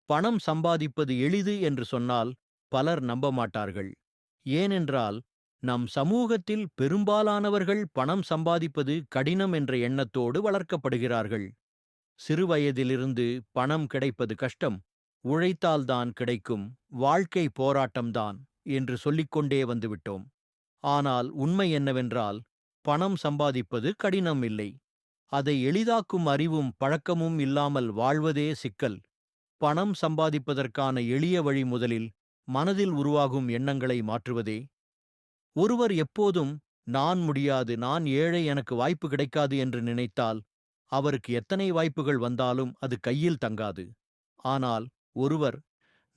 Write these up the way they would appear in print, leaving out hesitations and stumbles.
பணம் சம்பாதிப்பது எளிது என்று சொன்னால் பலர் நம்ப மாட்டார்கள். ஏனென்றால், நம் சமூகத்தில் பெரும்பாலானவர்கள் பணம் சம்பாதிப்பது கடினம் என்ற எண்ணத்தோடு வளர்க்கப்படுகிறார்கள். சிறுவயதிலிருந்து பணம் கிடைப்பது கஷ்டம், உழைத்தால்தான் கிடைக்கும், வாழ்க்கை போராட்டம்தான் என்று சொல்லிக்கொண்டே வந்துவிட்டோம். ஆனால் உண்மை என்னவென்றால், பணம் சம்பாதிப்பது கடினம் இல்லை. அதை எளிதாக்கும் அறிவும் பழக்கமும் இல்லாமல் வாழ்வதே சிக்கல். பணம் சம்பாதிப்பதற்கான எளிய வழி முதலில் மனதில் உருவாகும் எண்ணங்களை மாற்றுவதே. ஒருவர் எப்போதும் நான் முடியாது, நான் ஏழை, எனக்கு வாய்ப்பு கிடைக்காது என்று நினைத்தால் அவருக்கு எத்தனை வாய்ப்புகள் வந்தாலும் அது கையில் தங்காது. ஆனால் ஒருவர்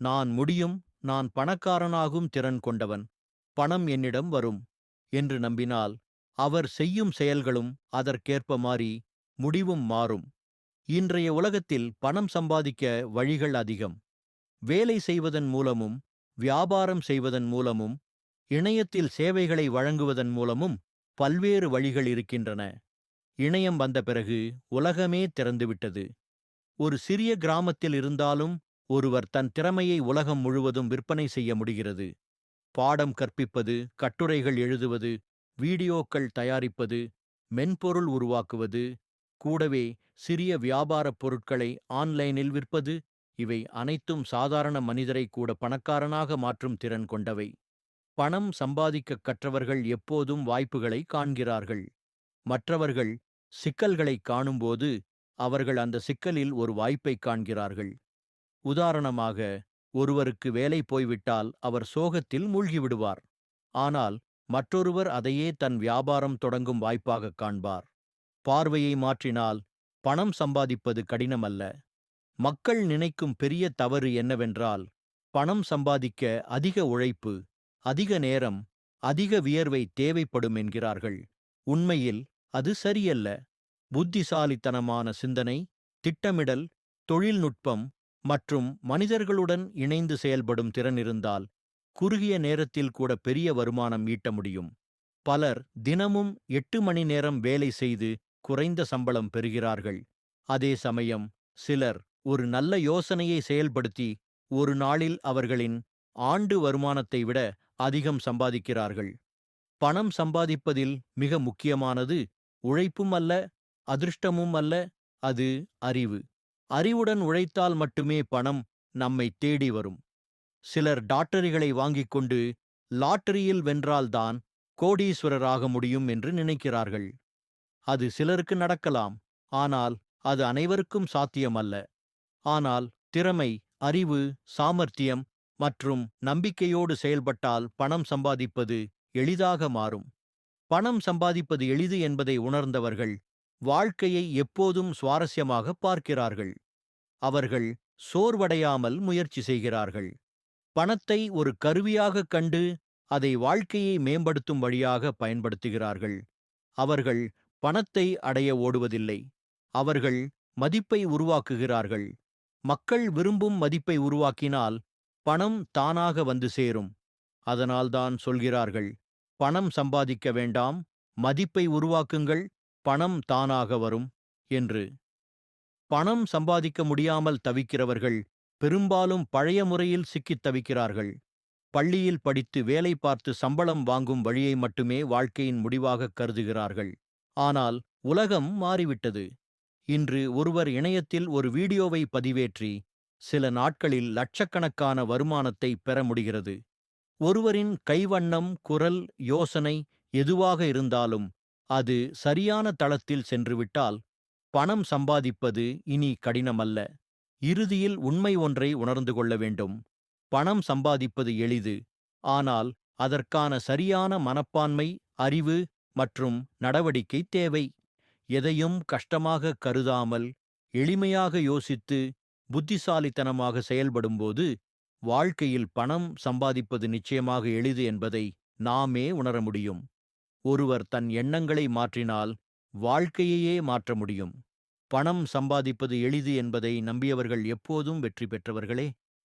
நான் முடியும், நான் பணக்காரனாகும் திறன் கொண்டவன், பணம் என்னிடம் வரும் என்று நம்பினால் அவர் செய்யும் செயல்களும் அதற்கேற்ப மாறி முடிவும் மாறும். இன்றைய உலகத்தில் பணம் சம்பாதிக்க வழிகள் அதிகம். வேலை செய்வதன் மூலமும், வியாபாரம் செய்வதன் மூலமும், இணையத்தில் சேவைகளை வழங்குவதன் மூலமும் பல்வேறு வழிகள் இருக்கின்றன. இணையம் வந்த பிறகு உலகமே திறந்துவிட்டது. ஒரு சிறிய கிராமத்தில் இருந்தாலும் ஒருவர் தன் திறமையை உலகம் முழுவதும் விற்பனை செய்ய முடிகிறது. பாடம் கற்பிப்பது, கட்டுரைகள் எழுதுவது, வீடியோக்கள் தயாரிப்பது, மென்பொருள் உருவாக்குவது, கூடவே சிறிய வியாபாரப் பொருட்களை ஆன்லைனில் விற்பது, இவை அனைத்தும் சாதாரண மனிதரை கூட பணக்காரனாக மாற்றும் திறன் கொண்டவை. பணம் சம்பாதிக்க கற்றவர்கள் எப்போதும் வாய்ப்புகளை காண்கிறார்கள். மற்றவர்கள் சிக்கல்களை காணும்போது அவர்கள் அந்த சிக்கலில் ஒரு வாய்ப்பை காண்கிறார்கள். உதாரணமாக, ஒருவருக்கு வேலை போய்விட்டால் அவர் சோகத்தில் மூழ்கிவிடுவார். ஆனால் மற்றொருவர் அதையே தன் வியாபாரம் தொடங்கும் வாய்ப்பாக காண்பார். பார்வையை மாற்றினால் பணம் சம்பாதிப்பது கடினமல்ல. மக்கள் நினைக்கும் பெரிய தவறு என்னவென்றால், பணம் சம்பாதிக்க அதிக உழைப்பு, அதிக நேரம், அதிக வியர்வை தேவைப்படும் என்கிறார்கள். உண்மையில் அது சரியல்ல. புத்திசாலித்தனமான சிந்தனை, திட்டமிடல், தொழில்நுட்பம் மற்றும் மனிதர்களுடன் இணைந்து செயல்படும் திறன் இருந்தால் குறுகிய நேரத்தில் கூட பெரிய வருமானம் ஈட்ட முடியும். பலர் தினமும் 8 மணி நேரம் வேலை செய்து குறைந்த சம்பளம் பெறுகிறார்கள். அதே சமயம் சிலர் ஒரு நல்ல யோசனையை செயல்படுத்தி ஒரு நாளில் அவர்களின் ஆண்டு வருமானத்தை விட அதிகம் சம்பாதிக்கிறார்கள். பணம் சம்பாதிப்பதில் மிக முக்கியமானது உழைப்பும் அல்ல, அதிர்ஷ்டமும் அல்ல, அது அறிவு. அறிவுடன் உழைத்தால் மட்டுமே பணம் நம்மை தேடி வரும். சிலர் டாக்டரிகளை வாங்கிக் கொண்டு லாட்டரியில் வென்றால்தான் கோடீஸ்வரராக முடியும் என்று நினைக்கிறார்கள். அது சிலருக்கு நடக்கலாம், ஆனால் அது அனைவருக்கும் சாத்தியமல்ல. ஆனால் திறமை, அறிவு, சாமர்த்தியம் மற்றும் நம்பிக்கையோடு செயல்பட்டால் பணம் சம்பாதிப்பது எளிதாக மாறும். பணம் சம்பாதிப்பது எளிது என்பதை உணர்ந்தவர்கள் வாழ்க்கையை எப்போதும் சுவாரஸ்யமாக பார்க்கிறார்கள். அவர்கள் சோர்வடையாமல் முயற்சி செய்கிறார்கள். பணத்தை ஒரு கருவியாகக் கண்டு அதை வாழ்க்கையை மேம்படுத்தும் வழியாக பயன்படுத்துகிறார்கள். அவர்கள் பணத்தை அடைய ஓடுவதில்லை. அவர்கள் மதிப்பை உருவாக்குகிறார்கள். மக்கள் விரும்பும் மதிப்பை உருவாக்கினால் பணம் தானாக வந்து சேரும். அதனால்தான் சொல்கிறார்கள், பணம் சம்பாதிக்க வேண்டாம், மதிப்பை உருவாக்குங்கள், பணம் தானாக வரும் என்று. பணம் சம்பாதிக்க முடியாமல் தவிக்கிறவர்கள் பெரும்பாலும் பழைய முறையில் சிக்கித் தவிக்கிறார்கள். பள்ளியில் படித்து வேலை பார்த்து சம்பளம் வாங்கும் வழியை மட்டுமே வாழ்க்கையின் முடிவாகக் கருதுகிறார்கள். ஆனால் உலகம் மாறிவிட்டது. இன்று ஒருவர் இணையத்தில் ஒரு வீடியோவை பதிவேற்றி சில நாட்களில் லட்சக்கணக்கான வருமானத்தை பெற முடிகிறது. ஒருவரின் கைவண்ணம், குரல், யோசனை எதுவாக இருந்தாலும் அது சரியான தளத்தில் சென்றுவிட்டால் பணம் சம்பாதிப்பது இனி கடினமல்ல. இறுதியில் உண்மை ஒன்றை உணர்ந்து கொள்ள வேண்டும். பணம் சம்பாதிப்பது எளிது. ஆனால் அதற்கான சரியான மனப்பான்மை, அறிவு மற்றும் நடவடிக்கை தேவை. எதையும் கஷ்டமாக கருதாமல் எளிமையாக யோசித்து புத்திசாலித்தனமாக செயல்படும்போது வாழ்க்கையில் பணம் சம்பாதிப்பது நிச்சயமாக எளிது என்பதை நாமே உணர முடியும். ஒருவர் தன் எண்ணங்களை மாற்றினால் வாழ்க்கையையே மாற்ற முடியும். பணம் சம்பாதிப்பது எளிது என்பதை நம்பியவர்கள் எப்போதும் வெற்றி பெற்றவர்களே.